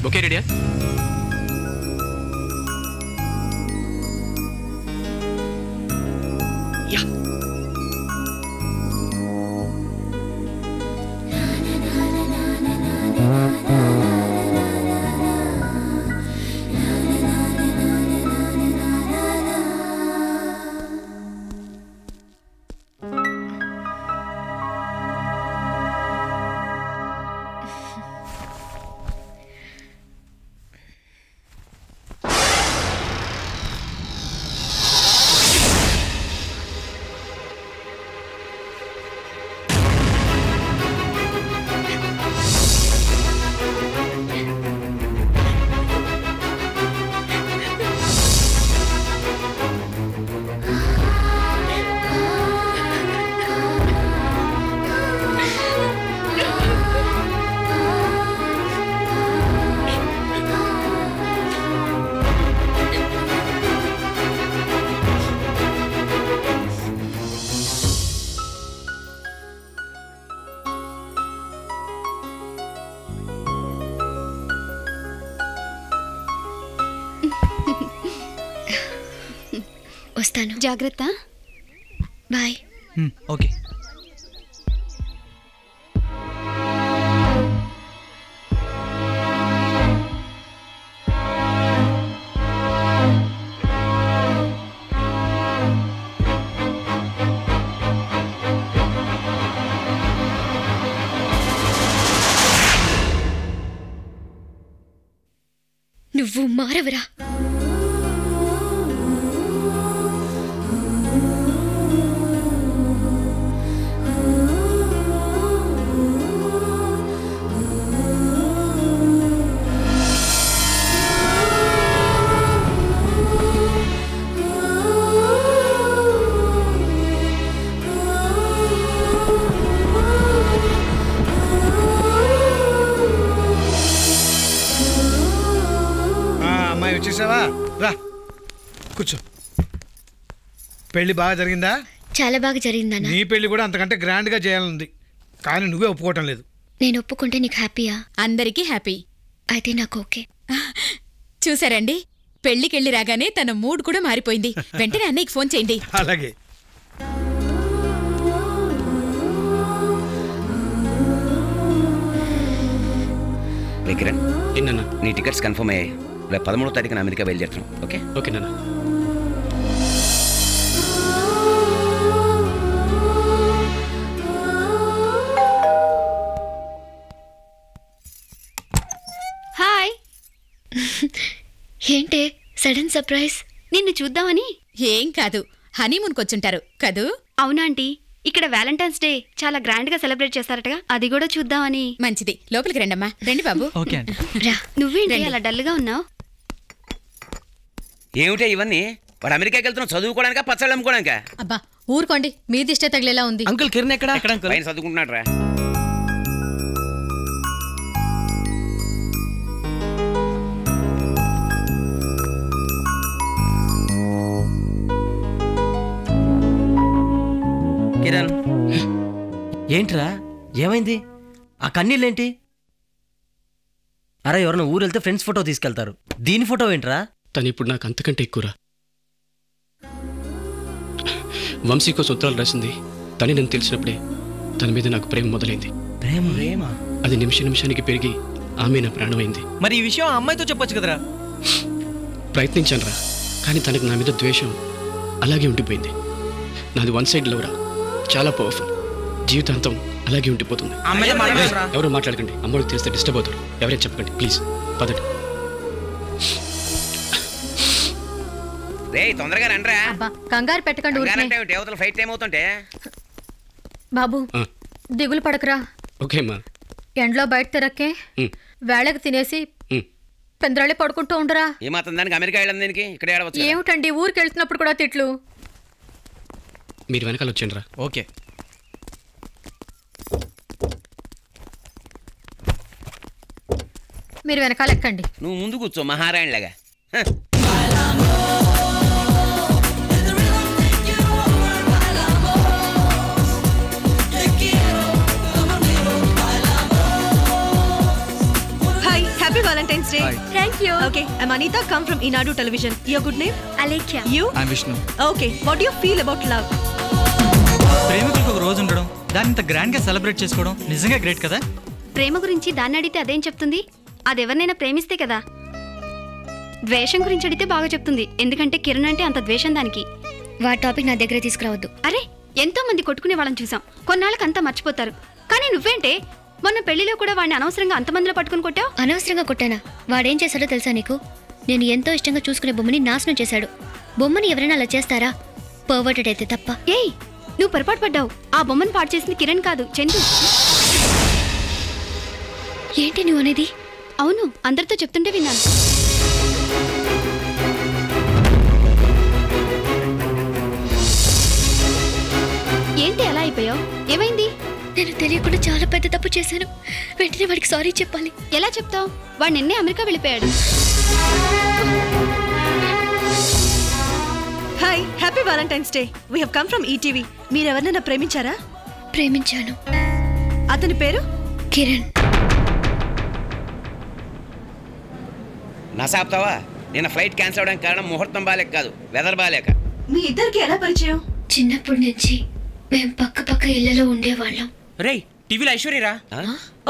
Okay రెడీయా? Yeah. వస్తాను. జాగ్రత్త. బాయ్. ఓకే. నువ్వు మారవరా? వచ్చేసావా? రా కూర్చో. పెళ్లి బాగా జరిగిందా? చాలా బాగా జరిగిందన్నా. నీ పెళ్లి కూడా అంతకంటే గ్రాండ్ గా చేయాలనుంది, కానీ నువ్వే ఒప్పుకోవటం లేదు. నేను ఒప్పుకుంటే నీకు హ్యాపీయా? అందరికీ హ్యాపీ. అయితే నాకు ఓకే. చూసారండి, పెళ్లికెళ్ళి రాగానే తన మూడ్ కూడా మారిపోయింది. వెంటనే అన్నయ్యకి ఫోన్ చేయండి. అలాగే. కిరణ్, నీ టికెట్స్ కన్ఫర్మ్ అయ్యాయి. రేపు 13వ తారీఖున అమెరికా బయలుదేరుతున్నాం. ఓకే? ఓకే నాన్న. హాయ్. ఏంటే సడన్ సర్ప్రైజ్? నిన్ను చూద్దామని. ఏం కాదు, హనీమూన్కి వచ్చుంటారు కదూ? అవునాంటీ, ఇక్కడ వ్యాలంటైన్స్ డే చాలా గ్రాండ్ గా సెలబ్రేట్ చేస్తారటగా, అది కూడా చూద్దామని. మంచిది, లోపలికి రండమ్మా. రండి బాబు. నువ్వేంటి అలా డల్ గా ఉన్నావు? ఏమిటే ఇవన్నీ? వాడు అమెరికాకి వెళ్తున్నావు చదువుకోవడానికా పచ్చళ్ళు అమ్ముకోవడానికా? అబ్బా ఊరుకోండి, మీ దిష్టే తగిలేలా ఉంది. అంకుల్ కిరణ్ ఎక్కడ? పైన చదువుకుంటున్నాడు రా. కిరణ్ ఏంట్రా, ఏమైంది? ఆ కన్నీళ్ళేంటి? అరే ఎవరైనా ఊరు వెళ్తే ఫ్రెండ్స్ ఫోటో తీసుకెళ్తారు, దీని ఫోటో ఏంట్రా? తను ఇప్పుడు నాకు అంతకంటే ఎక్కువరా. వంశీకో సూత్రాలు రాసింది తని నేను తెలిసినప్పుడే తన మీద నాకు ప్రేమ మొదలైంది. ప్రేమ? అది నిమిషానికి పెరిగి ఆమె నా ప్రాణమైంది. మరి ఈ విషయం ఆ అమ్మాయితో చెప్పొచ్చు కదరా? ప్రయత్నించాను రా, కానీ తనకు నా మీద ద్వేషం అలాగే ఉండిపోయింది. నాది వన్ సైడ్ లవ్ రా, చాలా పవర్ఫుల్. జీవితాంతం అలాగే ఉండిపోతుంది. ఎవరు మాట్లాడకండి, అమ్మడికి తెలిస్తే డిస్టర్బ్ అవుతారు. ఎవరైనా చెప్పకండి ప్లీజ్. పదండి. తొందరగా రండిరా. కంగారు పెట్టకండి. దేవతలు ఫైట్ టైం అవుతుంటే. బాబు దిగులు పడకరా. ఓకే అమ్మా. ఎండ్లో బయట తిరక్కే, వేళకు తినేసి పెందరాళ్ళే పడుకుంటూ ఉండరా. ఏమాత్రం దానికి అమెరికా వెళ్ళం దీనికి ఇక్కడ ఏడవచ్చు. ఏమిటండి ఊరికి వెళ్తున్నప్పుడు కూడా తిట్లు? మీరు వెనకాల వచ్చండి రా. ఓకే. మీరు వెనకాల ఎక్కండి. నువ్వు ముందు కూర్చో మహారాణిలాగా. Hi, happy Valentine's Day. Hi. Thank you. Okay, I'm Anita, come from Inadu Television. Your good name? Alekia. You? I'm Vishnu. Okay, what do you feel about love? ప్రేమికులకు ఒక రోజు ఉండడం, దాన్ని ఇంత గ్రాండ్ గా సెలబ్రేట్ చేసుకోవడం నిజంగా గ్రేట్ కదా. ప్రేమ గురించి దాన్ని అడిగితే అదేం చెప్తుంది? అది ఎవరినైనా ప్రేమిస్తే కదా. ద్వేషం గురించి అడిగితే బాగా చెప్తుంది, ఎందుకంటే కిరణ్ అంటే అంత ద్వేషం దానికి. వాటి టాపిక్ నా దగ్గర తీసుకురావద్దు. అరే, ఎంతో మంది కొట్టుకునే వాళ్ళని చూసాం, కొన్నాళ్ళకి అంతా మర్చిపోతారు. కానీ నువ్వేంటే మొన్న పెళ్లిలో కూడా వాడిని అనవసరంగా అంతమందిలో పట్టుకుని కొట్టావు. అనవసరంగా కొట్టానా? వాడేం చేశాడో తెలుసా నీకు? నేను ఎంతో ఇష్టంగా చూసుకునే బొమ్మని నాశనం చేశాడు. బొమ్మని ఎవరైనా అలా చేస్తారా? పర్వర్టెడ్ అయితే తప్ప. ఏయ్, నువ్వు పొరపాటు పడ్డావు. ఆ బొమ్మను పాడు చేసింది కిరణ్ కాదు, చందు. ఏంటి నువ్వు అనేది? అవును, అందరితో చెప్తుంటే విన్నాను. ఏంటి అలా అయిపోయావు? ఏమైంది? నేను తెలియకుండా చాలా పెద్ద తప్పు చేశాను. వెంటనే వాడికి సారీ చెప్పాలి. ఎలా చెప్తావు? వాడు నిన్నే అమెరికా వెళ్ళిపోయాడు. Hi, happy Valentine's day. We have come from ETV. మీరు ఎవరినైనా ప్రేమించారా? ప్రేమించాను. అతని పేరు కిరణ్. నసాపుతావా? నిన్న ఫ్లైట్ క్యాన్సిల్ అవడానికి కారణం ముహూర్తం బాలేక కాదు, వెదర్ బాలేక. మీ ఇద్దరికి ఎలా పరిచయం? చిన్నప్పటి నుంచి మేము పక్క పక్క ఇళ్లలో ఉండేవాళ్ళం. రేయ్, టీవీలో ఐశ్వర్యరా?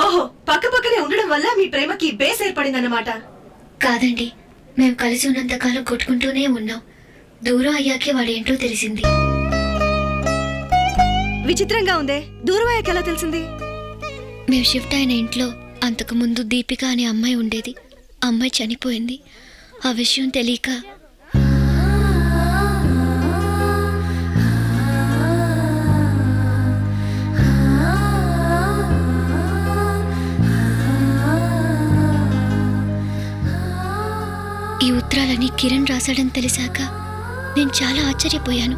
ఓహో, పక్క పక్కనే ఉండడం వల్ల మీ ప్రేమకి బేస్ ఏర్పడిందన్నమాట. కాదండి, మేము కలిసి ఉన్నంతకాలం కొట్టుకుంటూనే ఉన్నాం. దూరం అయ్యాకే వాడేంటో తెలిసింది. విచిత్రంగా ఉందే, దూరం అయ్యాక ఎలా తెలిసింది? మేము షిఫ్ట్ అయిన ఇంట్లో అంతకుముందు దీపిక అనే అమ్మాయి ఉండేది. అమ్మాయి చనిపోయింది. ఆ విషయం తెలియక ఈ ఉత్తరాలని కిరణ్ రాశాడని తెలిసాక నేను చాలా ఆశ్చర్యపోయాను.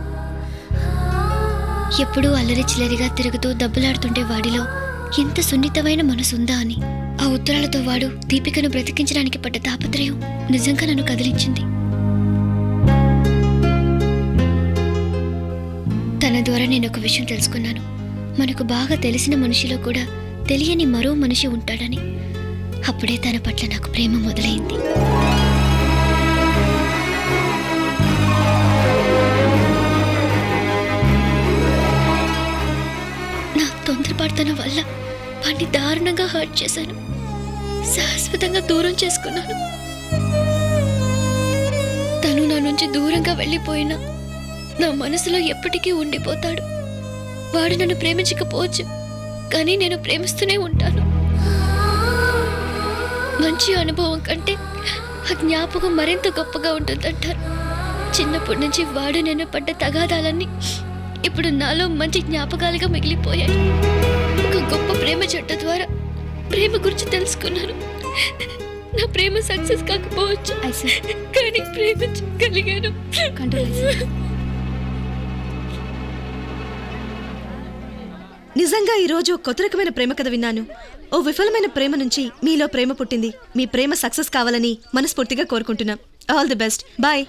ఎప్పుడూ అల్లరి చిల్లరిగా తిరుగుతూ దెబ్బలాడుతుంటే వాడిలో ఎంత సున్నితమైన మనసుందా అని. ఆ ఉత్తరాలతో వాడు దీపికను బ్రతికించడానికి పడ్డ తాపత్రయం నిజంగా నన్ను కదిలించింది. తన ద్వారా నేను ఒక విషయం తెలుసుకున్నాను. మనకు బాగా తెలిసిన మనిషిలో కూడా తెలియని మరో మనిషి ఉంటాడని. అప్పుడే తన పట్ల నాకు ప్రేమ మొదలైంది. నా తొందరపడతన వల్ల వాడిని దారుణంగా హర్ట్ చేశాను. శాశ్వతంగా దూరం చేసుకున్నాను. తను నా నుంచి దూరంగా వెళ్ళిపోయినా నా మనసులో ఎప్పటికీ ఉండిపోతాడు. వాడు నన్ను ప్రేమించకపోవచ్చు, కానీ నేను ప్రేమిస్తూనే ఉంటాను. మంచి అనుభవం కంటే ఆ జ్ఞాపకం మరింత గొప్పగా ఉంటుందంటారు. చిన్నప్పటి నుంచి వాడు నేను పడ్డ తగాదాలన్నీ ఇప్పుడు నాలో మంచి జ్ఞాపకాలుగా మిగిలిపోయాయి. ఒక గొప్ప ప్రేమ జట్టు ద్వారా ప్రేమ గురించి తెలుసుకున్నాను. నా ప్రేమ సక్సెస్ కాకపోవచ్చు, కానీ ప్రేమించగలిగాను. నిజంగా ఈ రోజు కొత్త రకమైన ప్రేమ కథ విన్నాను. ఓ విఫలమైన ప్రేమ నుంచి మీలో ప్రేమ పుట్టింది. మీ ప్రేమ సక్సెస్ కావాలని మనస్ఫూర్తిగా కోరుకుంటున్నాం. All the best. బాయ్.